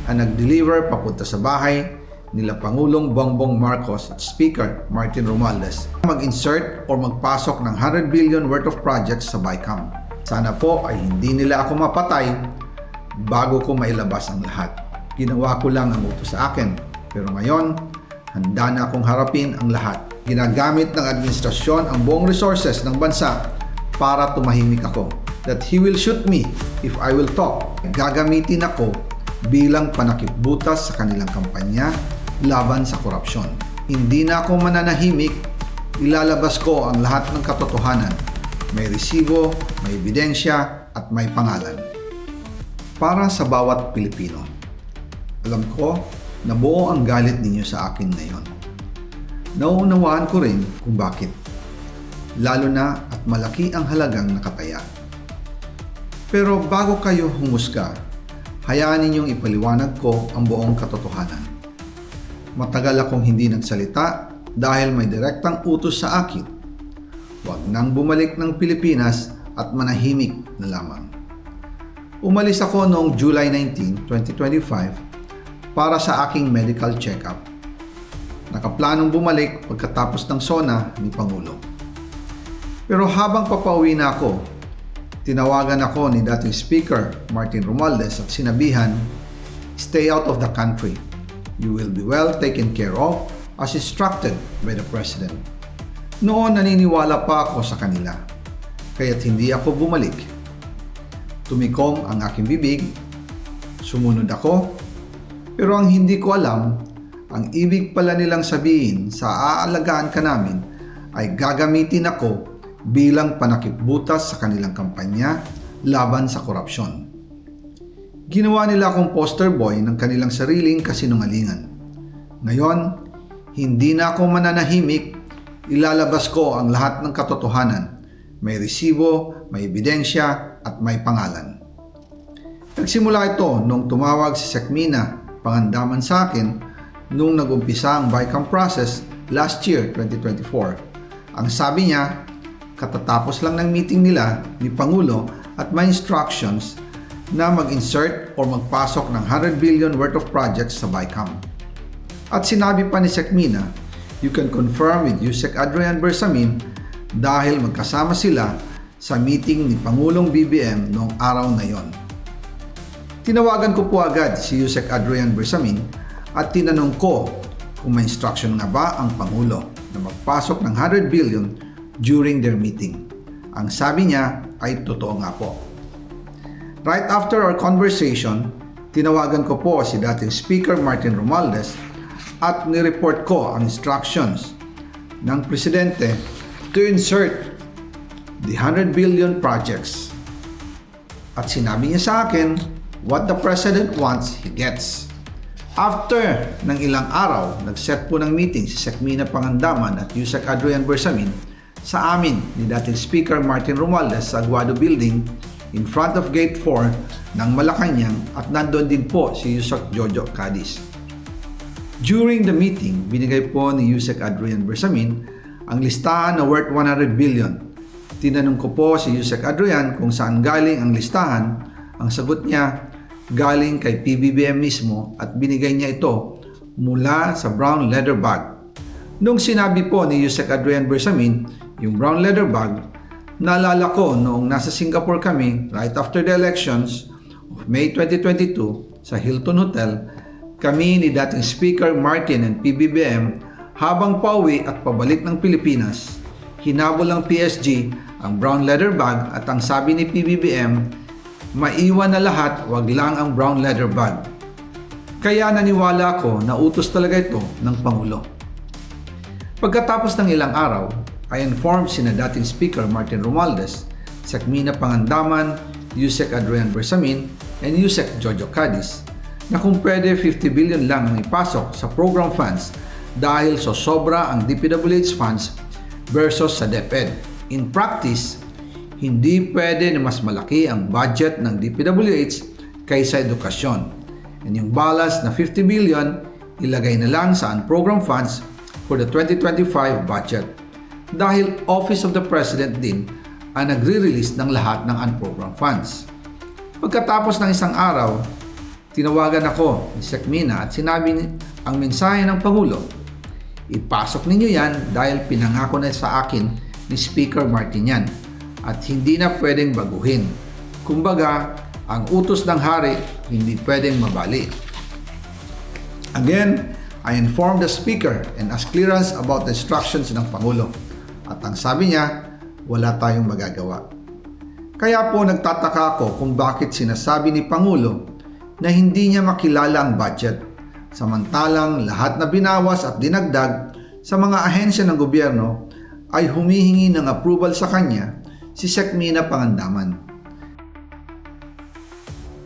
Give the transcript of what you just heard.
ang nag-deliver papunta sa bahay nila Pangulong Bongbong Marcos at Speaker Martin Romualdez mag-insert o magpasok ng 100 billion worth of projects sa BICAM. Sana po ay hindi nila ako mapatay bago ko mailabas ang lahat. Ginawa ko lang ang utos sa akin, pero ngayon, handa na akong harapin ang lahat. Ginagamit ng administrasyon ang buong resources ng bansa para tumahimik ako. That he will shoot me if I will talk. Gagamitin ako bilang panakipbutas sa kanilang kampanya laban sa korupsyon. Hindi na ako mananahimik, ilalabas ko ang lahat ng katotohanan. May resibo, may ebidensya, at may pangalan. Para sa bawat Pilipino, alam ko na buo ang galit ninyo sa akin ngayon. Nauunawaan ko rin kung bakit. Lalo na at malaki ang halagang nakataya. Pero bago kayo humusga, hayaan ninyong ipaliwanag ko ang buong katotohanan. Matagal akong hindi nagsalita dahil may direktang utos sa akin. Huwag nang bumalik ng Pilipinas at manahimik na lamang. Umalis ako noong July 19, 2025 para sa aking medical check-up. Nakaplanong bumalik pagkatapos ng SONA ni Pangulo. Pero habang papauwi na ako, tinawagan ako ni dating Speaker Martin Romualdez at sinabihan, "Stay out of the country. You will be well taken care of as instructed by the President." Noon naniniwala pa ako sa kanila, kaya't hindi ako bumalik. Tumikom ang aking bibig, sumunod ako, pero ang hindi ko alam, ang ibig pala nilang sabihin sa aalagaan ka namin ay gagamitin ako bilang panakipbutas sa kanilang kampanya laban sa korupsyon. Ginawa nila akong poster boy ng kanilang sariling kasinungalingan. Ngayon, hindi na ako mananahimik, ilalabas ko ang lahat ng katotohanan. May resibo, may ebidensya, at may pangalan. Nagsimula ito nung tumawag si Sekmina Pangandaman sa akin nung nag-umpisa ang BICAM process last year, 2024. Ang sabi niya, katatapos lang ng meeting nila ni Pangulo at may instructions na mag-insert o magpasok ng 100 billion worth of projects sa BICAM. At sinabi pa ni Sekmina, you can confirm with Yusek Adrian Bersamin dahil magkasama sila sa meeting ni Pangulong BBM noong araw na yon. Tinawagan ko po agad si Yusek Adrian Bersamin at tinanong ko kung may instruction nga ba ang Pangulo na magpasok ng 100 billion during their meeting. Ang sabi niya ay totoo nga po. Right after our conversation, tinawagan ko po si dating Speaker Martin Romualdez at nireport ko ang instructions ng Presidente to insert the 100 billion projects. At sinabi niya sa akin, what the President wants, he gets. After ng ilang araw, nag-set po ng meeting si Sekmina Pangandaman at Yusek Adrian Bersamin sa amin ni dating Speaker Martin Romualdez sa Aguado Building in front of Gate 4 ng Malacanang at nandoon din po si Yusek Jojo Cadiz. During the meeting, binigay po ni Yusek Adrian Bersamin ang listahan na worth 100 billion. Tinanong ko po si Yusek Adrian kung saan galing ang listahan. Ang sagot niya, galing kay PBBM mismo at binigay niya ito mula sa brown leather bag. Nung sinabi po ni Yusek Adrian Bersamin yung brown leather bag, naalala ko noong nasa Singapore kami right after the elections of May 2022 sa Hilton Hotel, kami ni dating Speaker Martin and PBBM habang pauwi at pabalik ng Pilipinas, hinabol ng PSG ang brown leather bag at ang sabi ni PBBM, maiwan na lahat, wag lang ang brown leather bag. Kaya naniwala ako na utos talaga ito ng Pangulo. Pagkatapos ng ilang araw, I informed sina dating Speaker Martin Romualdez, Sekmina Pangandaman, Yusek Adrian Bersamin, and Yusek Jojo Cadiz na kung pwede 50 billion lang ang ipasok sa program funds dahil so sobra ang DPWH funds versus sa DepEd. In practice, hindi pwede na mas malaki ang budget ng DPWH kaysa edukasyon. And yung balance na 50 billion, ilagay na lang sa program funds for the 2025 budget. Dahil Office of the President din ang nagre-release ng lahat ng unprogrammed funds. Pagkatapos ng isang araw, Tinawagan ako ni Sec Mina at sinabi ang mensahe ng Pangulo. Ipasok ninyo yan dahil pinangako na sa akin ni Speaker Martin yan at hindi na pwedeng baguhin. Kumbaga, ang utos ng hari hindi pwedeng mabali. Again, I informed the Speaker and asked clearance about the instructions ng Pangulo. At ang sabi niya, wala tayong magagawa. Kaya po nagtataka ako kung bakit sinasabi ni Pangulo na hindi niya makilala ang budget, samantalang lahat na binawas at dinagdag sa mga ahensya ng gobyerno ay humihingi ng approval sa kanya si Sec Mina Pangandaman.